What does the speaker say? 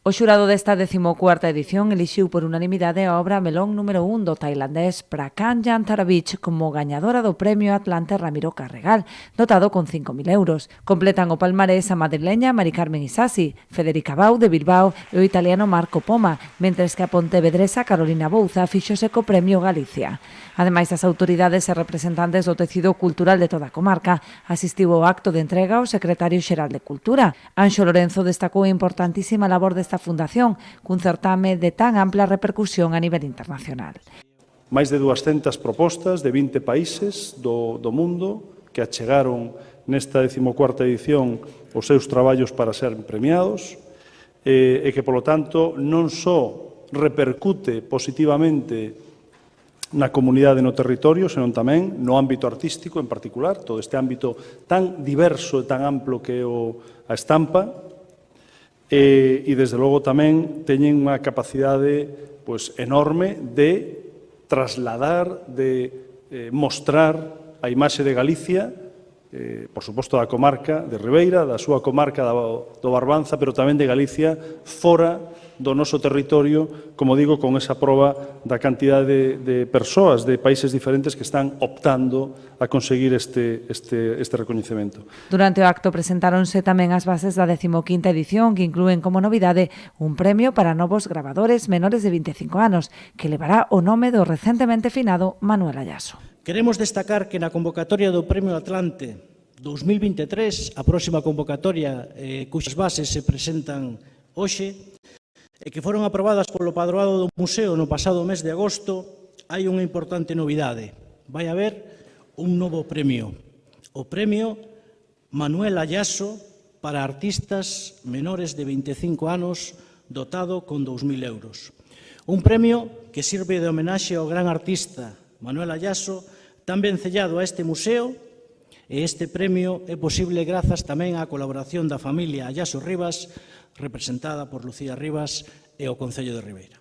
O xurado desta 14ª edición elixiu por unanimidade a obra Melón número 1 do tailandés Prakan Yantaravich como gañadora do Premio Atlante Ramiro Carregal, dotado con 5.000 euros. Completan o palmarés a madrileña Mari Carmen Isasi, Federica Bau de Bilbao e o italiano Marco Poma, mentres que a pontevedresa Carolina Bouza fíxose co Premio Galicia. Ademais, as autoridades e representantes do tecido cultural de toda a comarca asistiu ao acto de entrega o secretario xeral de Cultura. Anxo Lorenzo destacou a importantísima labor desta fundación, cun certame de tan ampla repercusión a nivel internacional. Máis de 200 propostas de 20 países do mundo que achegaron nesta 14ª edición os seus traballos para ser premiados e que, polo tanto, non só repercute positivamente na comunidade no territorio, senón tamén no ámbito artístico en particular, todo este ámbito tan diverso e tan amplo que é a estampa, e desde logo tamén teñen unha capacidade enorme de trasladar, de mostrar a imaxe de Galicia, por suposto da comarca de Ribeira, da súa comarca do Barbanza, pero tamén de Galicia fora do noso territorio, como digo, con esa proba da cantidade de persoas de países diferentes que están optando a conseguir este recoñecemento. Durante o acto presentáronse tamén as bases da 15ª edición, que inclúen como novidade un premio para novos grabadores menores de 25 anos, que levará o nome do recentemente finado Manuel Ayaso. Queremos destacar que na convocatoria do Premio Atlante 2023, a próxima convocatoria cuxas bases se presentan hoxe, e que foron aprobadas polo Padroado do Museo no pasado mes de agosto, hai unha importante novidade. Vai haber un novo premio, o Premio Manuel Ayaso para artistas menores de 25 anos, dotado con 2.000 euros. Un premio que sirve de homenaxe ao gran artista Manuel Ayaso, tan vencellado a este museo, e este premio é posible grazas tamén á colaboración da familia Ayaso Rivas, representada por Lucía Rivas e o Concello de Ribeira.